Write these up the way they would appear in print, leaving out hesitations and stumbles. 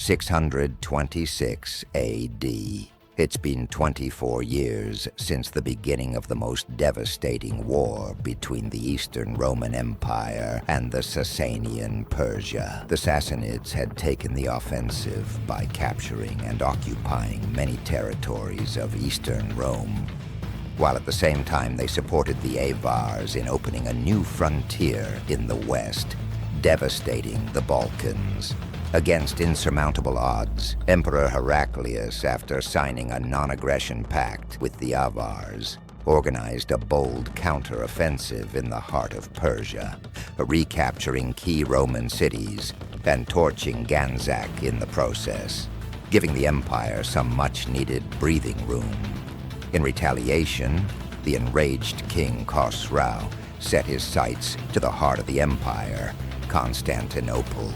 626 AD. It's been 24 years since the beginning of the most devastating war between the Eastern Roman Empire and the Sasanian Persia. The Sassanids had taken the offensive by capturing and occupying many territories of Eastern Rome, while at the same time they supported the Avars in opening a new frontier in the west, devastating the Balkans. Against insurmountable odds, Emperor Heraclius, after signing a non-aggression pact with the Avars, organized a bold counter-offensive in the heart of Persia, recapturing key Roman cities and torching Ganzak in the process, giving the empire some much-needed breathing room. In retaliation, the enraged King Khosrow set his sights to the heart of the empire, Constantinople.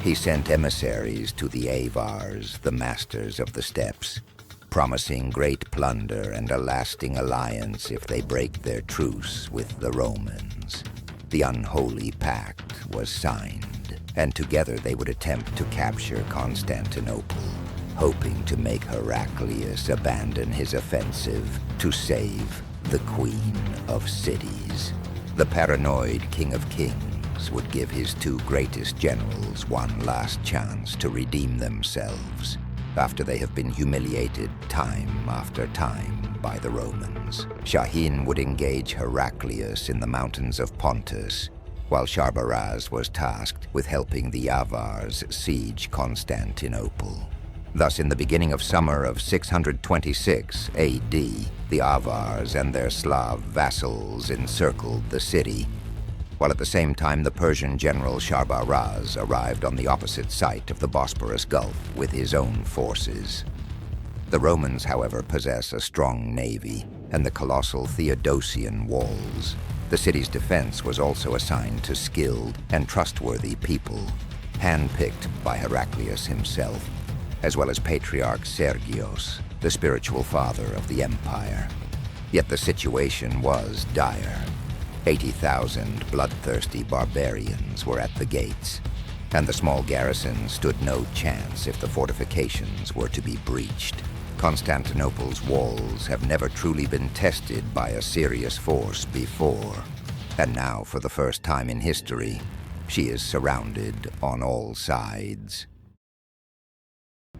He sent emissaries to the Avars, the masters of the steppes, promising great plunder and a lasting alliance if they break their truce with the Romans. The unholy pact was signed, and together they would attempt to capture Constantinople, hoping to make Heraclius abandon his offensive to save the Queen of Cities. The paranoid King of Kings would give his two greatest generals one last chance to redeem themselves after they have been humiliated time after time by the Romans. Shahin would engage Heraclius in the mountains of Pontus, while Sharbaraz was tasked with helping the Avars siege Constantinople. Thus, in the beginning of summer of 626 AD, the Avars and their Slav vassals encircled the city, while at the same time the Persian general Sharbaraz arrived on the opposite side of the Bosporus Gulf with his own forces. The Romans, however, possess a strong navy and the colossal Theodosian walls. The city's defense was also assigned to skilled and trustworthy people, handpicked by Heraclius himself, as well as Patriarch Sergios, the spiritual father of the empire. Yet the situation was dire. 80,000 bloodthirsty barbarians were at the gates, and the small garrison stood no chance if the fortifications were to be breached. Constantinople's walls have never truly been tested by a serious force before, and now, for the first time in history, she is surrounded on all sides.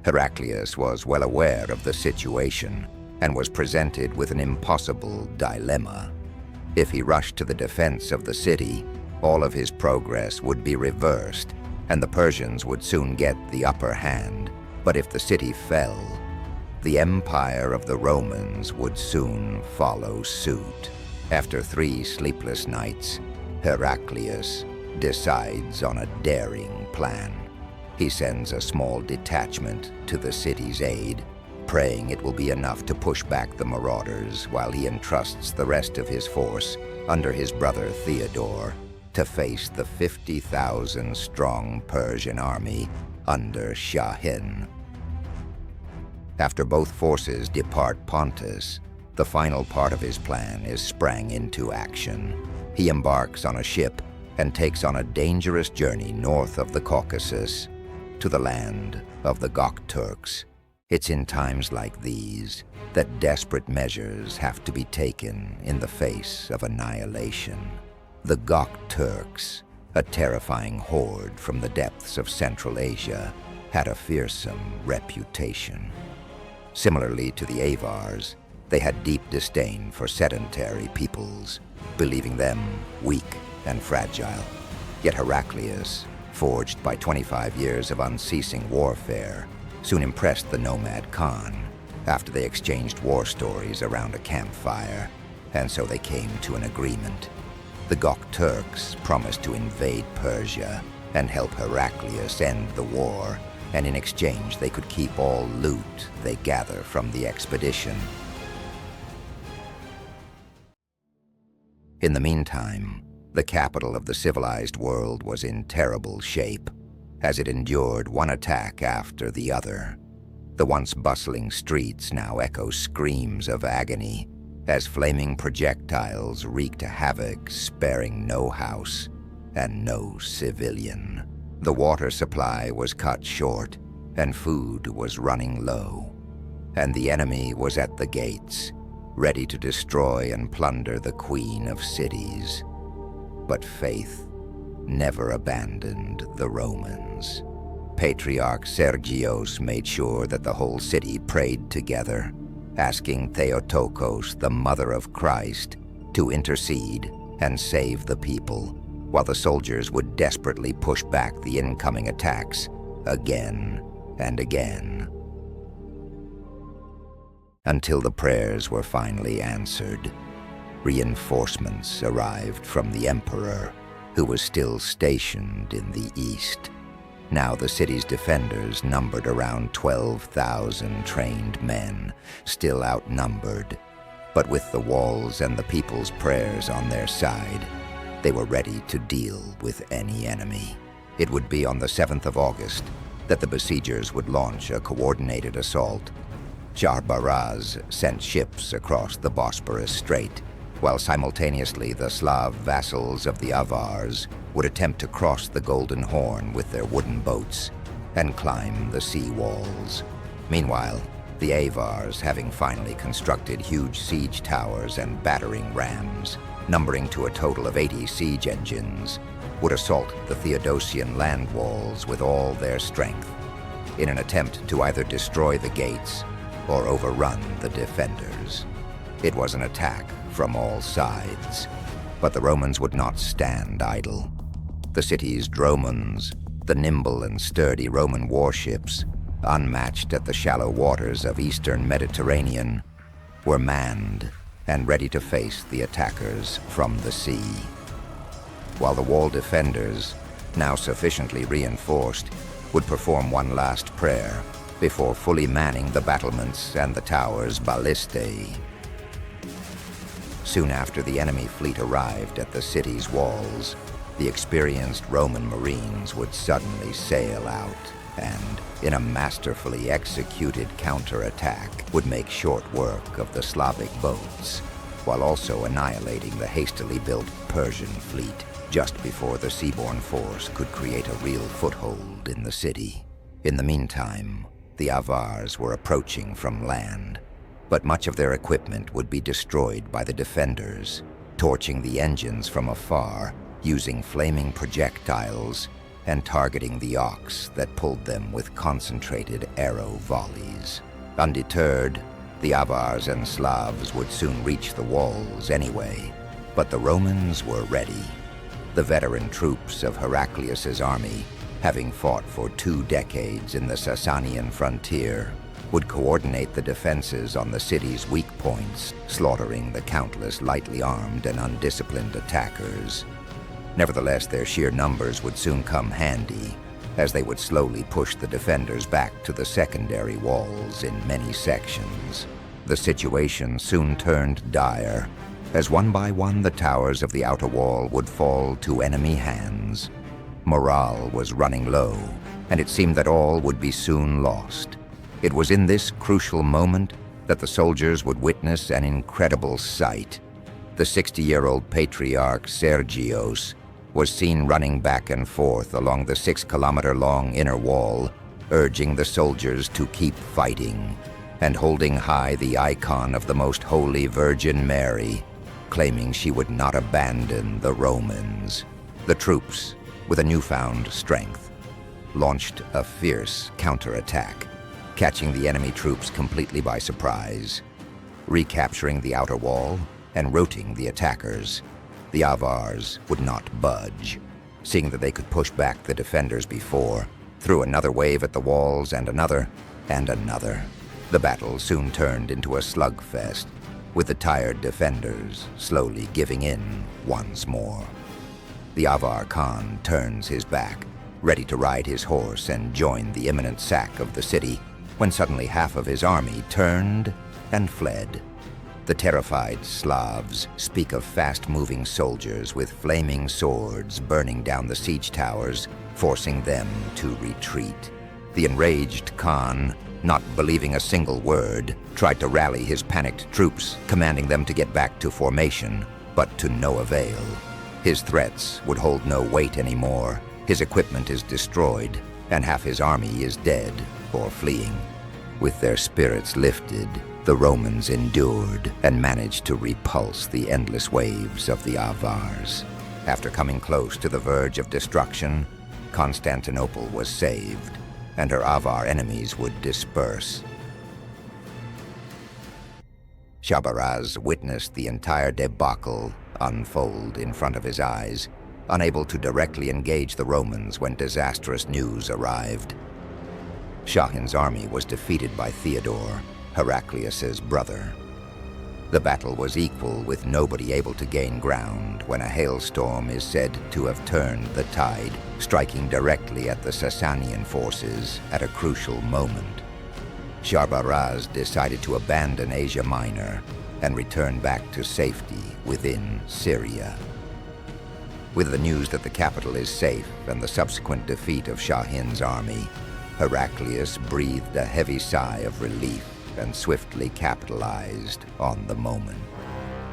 Heraclius was well aware of the situation and was presented with an impossible dilemma. If he rushed to the defense of the city, all of his progress would be reversed, and the Persians would soon get the upper hand. But if the city fell, the empire of the Romans would soon follow suit. After 3 sleepless nights, Heraclius decides on a daring plan. He sends a small detachment to the city's aid, praying it will be enough to push back the marauders, while he entrusts the rest of his force, under his brother Theodore, to face the 50,000-strong Persian army under Shahin. After both forces depart Pontus, the final part of his plan is sprang into action. He embarks on a ship and takes on a dangerous journey north of the Caucasus to the land of the Gokturks. It's in times like these that desperate measures have to be taken in the face of annihilation. The Gokturks, a terrifying horde from the depths of Central Asia, had a fearsome reputation. Similarly to the Avars, they had deep disdain for sedentary peoples, believing them weak and fragile. Yet Heraclius, forged by 25 years of unceasing warfare, soon impressed the nomad Khan after they exchanged war stories around a campfire, and so they came to an agreement. The Gokturks promised to invade Persia and help Heraclius end the war, and in exchange they could keep all loot they gather from the expedition. In the meantime, the capital of the civilized world was in terrible shape, as it endured one attack after the other. The once bustling streets now echo screams of agony, as flaming projectiles wreaked havoc, sparing no house and no civilian. The water supply was cut short, and food was running low, and the enemy was at the gates, ready to destroy and plunder the queen of cities. But faith never abandoned the Romans. Patriarch Sergios made sure that the whole city prayed together, asking Theotokos, the mother of Christ, to intercede and save the people, while the soldiers would desperately push back the incoming attacks again and again. Until the prayers were finally answered, reinforcements arrived from the emperor, who was still stationed in the east. Now the city's defenders numbered around 12,000 trained men, still outnumbered. But with the walls and the people's prayers on their side, they were ready to deal with any enemy. It would be on the 7th of August that the besiegers would launch a coordinated assault. Jarbaraz sent ships across the Bosporus Strait, while simultaneously the Slav vassals of the Avars would attempt to cross the Golden Horn with their wooden boats and climb the sea walls. Meanwhile, the Avars, having finally constructed huge siege towers and battering rams, numbering to a total of 80 siege engines, would assault the Theodosian land walls with all their strength, in an attempt to either destroy the gates or overrun the defenders. It was an attack from all sides, but the Romans would not stand idle. The city's dromons, the nimble and sturdy Roman warships, unmatched at the shallow waters of eastern Mediterranean, were manned and ready to face the attackers from the sea. While the wall defenders, now sufficiently reinforced, would perform one last prayer before fully manning the battlements and the tower's ballistae. Soon after the enemy fleet arrived at the city's walls, the experienced Roman marines would suddenly sail out and, in a masterfully executed counterattack, would make short work of the Slavic boats, while also annihilating the hastily built Persian fleet just before the seaborne force could create a real foothold in the city. In the meantime, the Avars were approaching from land, but much of their equipment would be destroyed by the defenders, torching the engines from afar, using flaming projectiles, and targeting the ox that pulled them with concentrated arrow volleys. Undeterred, the Avars and Slavs would soon reach the walls anyway, but the Romans were ready. The veteran troops of Heraclius's army, having fought for 2 decades in the Sassanian frontier, would coordinate the defenses on the city's weak points, slaughtering the countless lightly armed and undisciplined attackers. Nevertheless, their sheer numbers would soon come handy, as they would slowly push the defenders back to the secondary walls in many sections. The situation soon turned dire, as one by one the towers of the outer wall would fall to enemy hands. Morale was running low, and it seemed that all would be soon lost. It was in this crucial moment that the soldiers would witness an incredible sight. The 60-year-old patriarch Sergios was seen running back and forth along the 6-kilometer-long inner wall, urging the soldiers to keep fighting, and holding high the icon of the Most Holy Virgin Mary, claiming she would not abandon the Romans. The troops, with a newfound strength, launched a fierce counterattack, catching the enemy troops completely by surprise. Recapturing the outer wall and routing the attackers, the Avars would not budge. Seeing that they could push back the defenders before, threw another wave at the walls and another, and another. The battle soon turned into a slugfest, with the tired defenders slowly giving in once more. The Avar Khan turns his back, ready to ride his horse and join the imminent sack of the city, when suddenly half of his army turned and fled. The terrified Slavs speak of fast-moving soldiers with flaming swords burning down the siege towers, forcing them to retreat. The enraged Khan, not believing a single word, tried to rally his panicked troops, commanding them to get back to formation, but to no avail. His threats would hold no weight anymore. His equipment is destroyed, and half his army is dead before fleeing. With their spirits lifted, the Romans endured and managed to repulse the endless waves of the Avars. After coming close to the verge of destruction, Constantinople was saved, and her Avar enemies would disperse. Shahrbaraz witnessed the entire debacle unfold in front of his eyes, unable to directly engage the Romans when disastrous news arrived. Shahin's army was defeated by Theodore, Heraclius's brother. The battle was equal, with nobody able to gain ground when a hailstorm is said to have turned the tide, striking directly at the Sassanian forces at a crucial moment. Shahrbaraz decided to abandon Asia Minor and return back to safety within Syria. With the news that the capital is safe and the subsequent defeat of Shahin's army, Heraclius breathed a heavy sigh of relief and swiftly capitalized on the moment.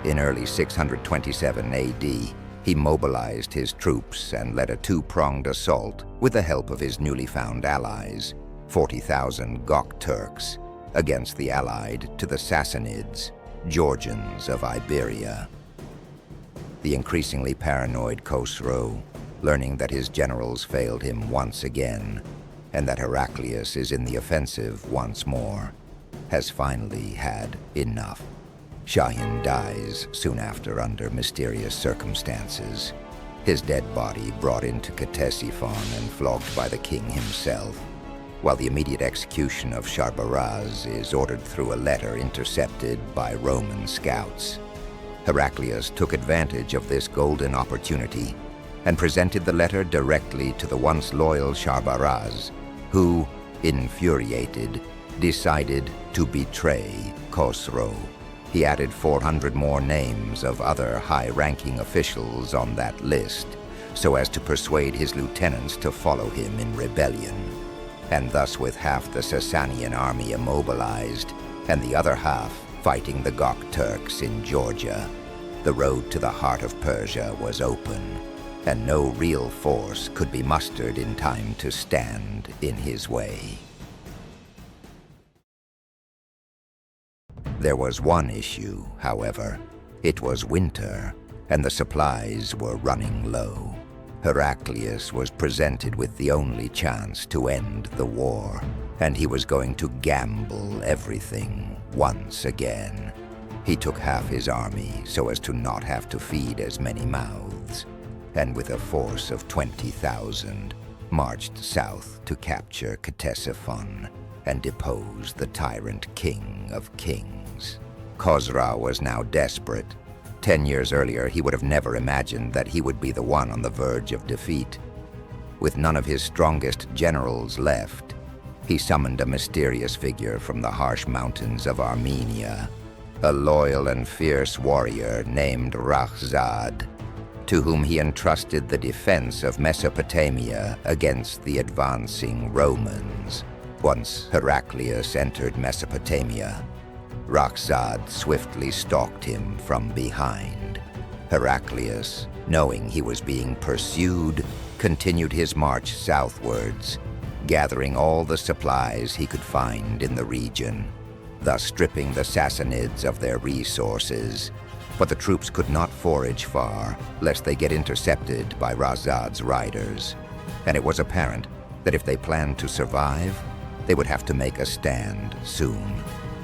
In early 627 AD, he mobilized his troops and led a two-pronged assault with the help of his newly found allies, 40,000 Gokturks, against the allied to the Sassanids, Georgians of Iberia. The increasingly paranoid Khosrow, learning that his generals failed him once again, and that Heraclius is in the offensive once more, has finally had enough. Shahin dies soon after under mysterious circumstances, his dead body brought into Ctesiphon and flogged by the king himself, while the immediate execution of Shahrbaraz is ordered through a letter intercepted by Roman scouts. Heraclius took advantage of this golden opportunity and presented the letter directly to the once loyal Shahrbaraz, who, infuriated, decided to betray Khosrow. He added 400 more names of other high-ranking officials on that list, so as to persuade his lieutenants to follow him in rebellion. And thus, with half the Sassanian army immobilized and the other half fighting the Gokturks in Georgia, the road to the heart of Persia was open, and no real force could be mustered in time to stand in his way. There was one issue, however. It was winter, and the supplies were running low. Heraclius was presented with the only chance to end the war, and he was going to gamble everything once again. He took half his army so as to not have to feed as many mouths, and with a force of 20,000, marched south to capture Ctesiphon and depose the tyrant king of kings. Khosrow was now desperate. 10 years earlier, he would have never imagined that he would be the one on the verge of defeat. With none of his strongest generals left, he summoned a mysterious figure from the harsh mountains of Armenia, a loyal and fierce warrior named Rakhzad, to whom he entrusted the defense of Mesopotamia against the advancing Romans. Once Heraclius entered Mesopotamia, Rakhzad swiftly stalked him from behind. Heraclius, knowing he was being pursued, continued his march southwards, gathering all the supplies he could find in the region, thus stripping the Sassanids of their resources. But the troops could not forage far, lest they get intercepted by Rakhzad's riders, and it was apparent that if they planned to survive, they would have to make a stand soon.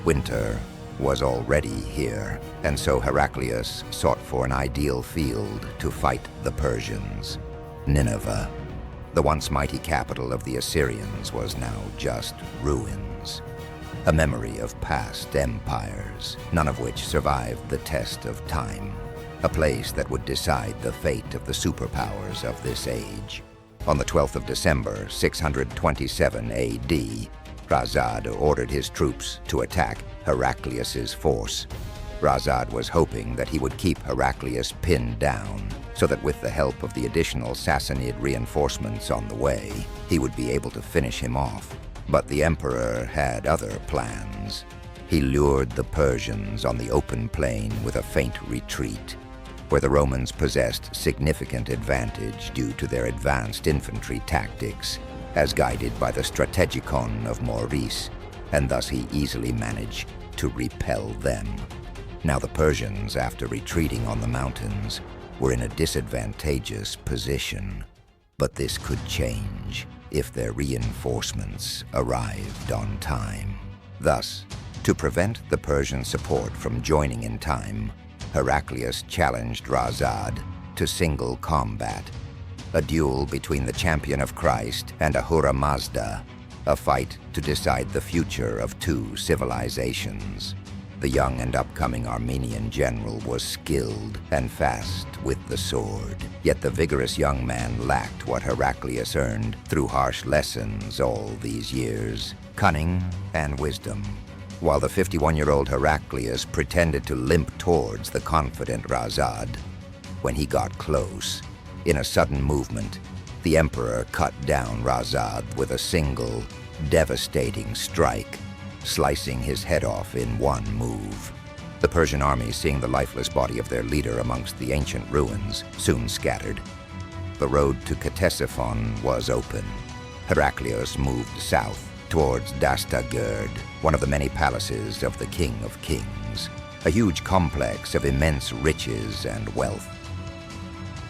Winter was already here, and so Heraclius sought for an ideal field to fight the Persians. Nineveh, the once mighty capital of the Assyrians, was now just ruins, a memory of past empires, none of which survived the test of time, a place that would decide the fate of the superpowers of this age. On the 12th of December, 627 AD, Rakhzad ordered his troops to attack Heraclius's force. Rakhzad was hoping that he would keep Heraclius pinned down, so that with the help of the additional Sassanid reinforcements on the way, he would be able to finish him off. But the emperor had other plans. He lured the Persians on the open plain with a feint retreat, where the Romans possessed significant advantage due to their advanced infantry tactics as guided by the strategicon of Maurice, and thus he easily managed to repel them. Now the Persians, after retreating on the mountains, were in a disadvantageous position. But this could change if their reinforcements arrived on time. Thus, to prevent the Persian support from joining in time, Heraclius challenged Razad to single combat, a duel between the champion of Christ and Ahura Mazda, a fight to decide the future of two civilizations. The young and upcoming Armenian general was skilled and fast with the sword, yet the vigorous young man lacked what Heraclius earned through harsh lessons all these years: cunning and wisdom. While the 51-year-old Heraclius pretended to limp towards the confident Razad, when he got close, in a sudden movement, the emperor cut down Razad with a single, devastating strike, slicing his head off in one move. The Persian army, seeing the lifeless body of their leader amongst the ancient ruins, soon scattered. The road to Ctesiphon was open. Heraclius moved south towards Dastagird, one of the many palaces of the King of Kings, a huge complex of immense riches and wealth.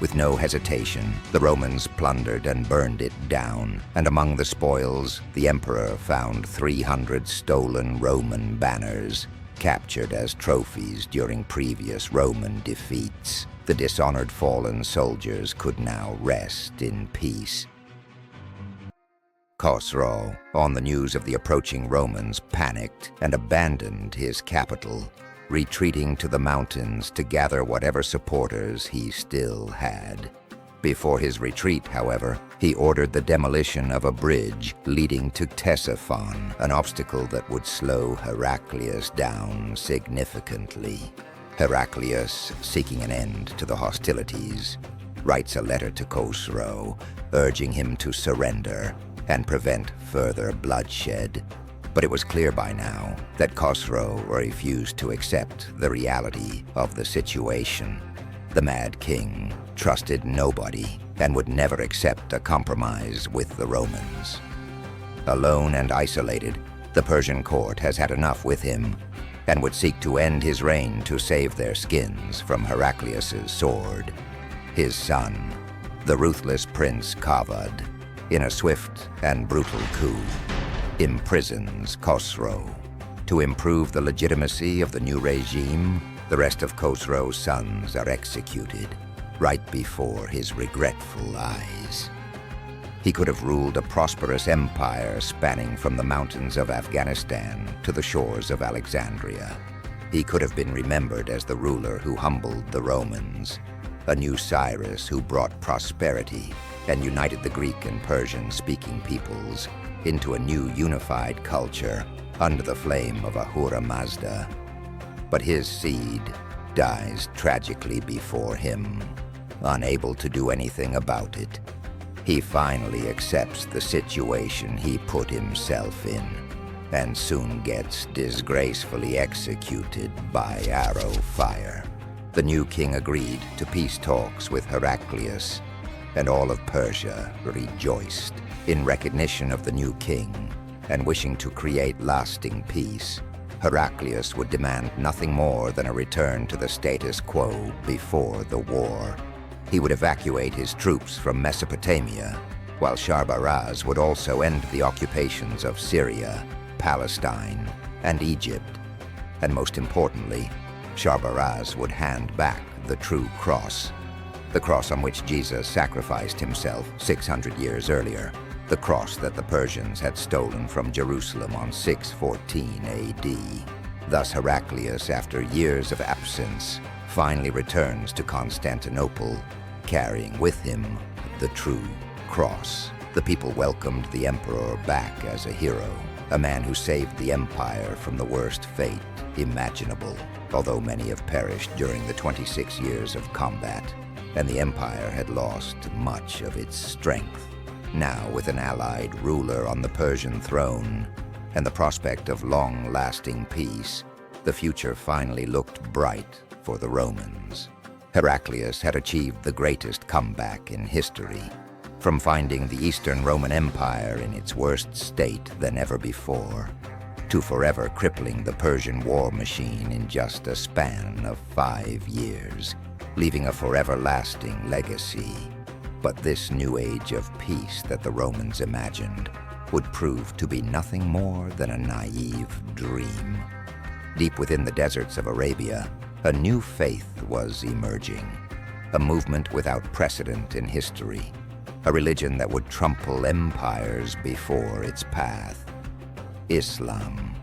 With no hesitation, the Romans plundered and burned it down, and among the spoils, the emperor found 300 stolen Roman banners, captured as trophies during previous Roman defeats. The dishonored fallen soldiers could now rest in peace. Khosrow, on the news of the approaching Romans, panicked and abandoned his capital, retreating to the mountains to gather whatever supporters he still had. Before his retreat, however, he ordered the demolition of a bridge leading to Ctesiphon, an obstacle that would slow Heraclius down significantly. Heraclius, seeking an end to the hostilities, writes a letter to Khosrow, urging him to surrender and prevent further bloodshed. But it was clear by now that Khosrow refused to accept the reality of the situation. The Mad King trusted nobody and would never accept a compromise with the Romans. Alone and isolated, the Persian court has had enough with him and would seek to end his reign to save their skins from Heraclius's sword. His son, the ruthless Prince Kavad, in a swift and brutal coup, imprisons Khosrow. To improve the legitimacy of the new regime, the rest of Khosrow's sons are executed right before his regretful eyes. He could have ruled a prosperous empire spanning from the mountains of Afghanistan to the shores of Alexandria. He could have been remembered as the ruler who humbled the Romans, a new Cyrus who brought prosperity and united the Greek and Persian-speaking peoples into a new unified culture under the flame of Ahura Mazda. But his seed dies tragically before him, unable to do anything about it. He finally accepts the situation he put himself in, and soon gets disgracefully executed by arrow fire. The new king agreed to peace talks with Heraclius, and all of Persia rejoiced. In recognition of the new king, and wishing to create lasting peace, Heraclius would demand nothing more than a return to the status quo before the war. He would evacuate his troops from Mesopotamia, while Sharbaraz would also end the occupations of Syria, Palestine, and Egypt. And most importantly, Sharbaraz would hand back the true cross, the cross on which Jesus sacrificed himself 600 years earlier, the cross that the Persians had stolen from Jerusalem on 614 AD. Thus Heraclius, after years of absence, finally returns to Constantinople, carrying with him the true cross. The people welcomed the emperor back as a hero, a man who saved the empire from the worst fate imaginable, although many have perished during the 26 years of combat, and the empire had lost much of its strength. Now, with an allied ruler on the Persian throne and the prospect of long-lasting peace, the future finally looked bright for the Romans. Heraclius had achieved the greatest comeback in history. from finding the Eastern Roman Empire in its worst state than ever before, to forever crippling the Persian war machine in just a span of 5 years, leaving a forever-lasting legacy. But this new age of peace that the Romans imagined would prove to be nothing more than a naive dream. Deep within the deserts of Arabia, a new faith was emerging, a movement without precedent in history, a religion that would trample empires before its path: Islam.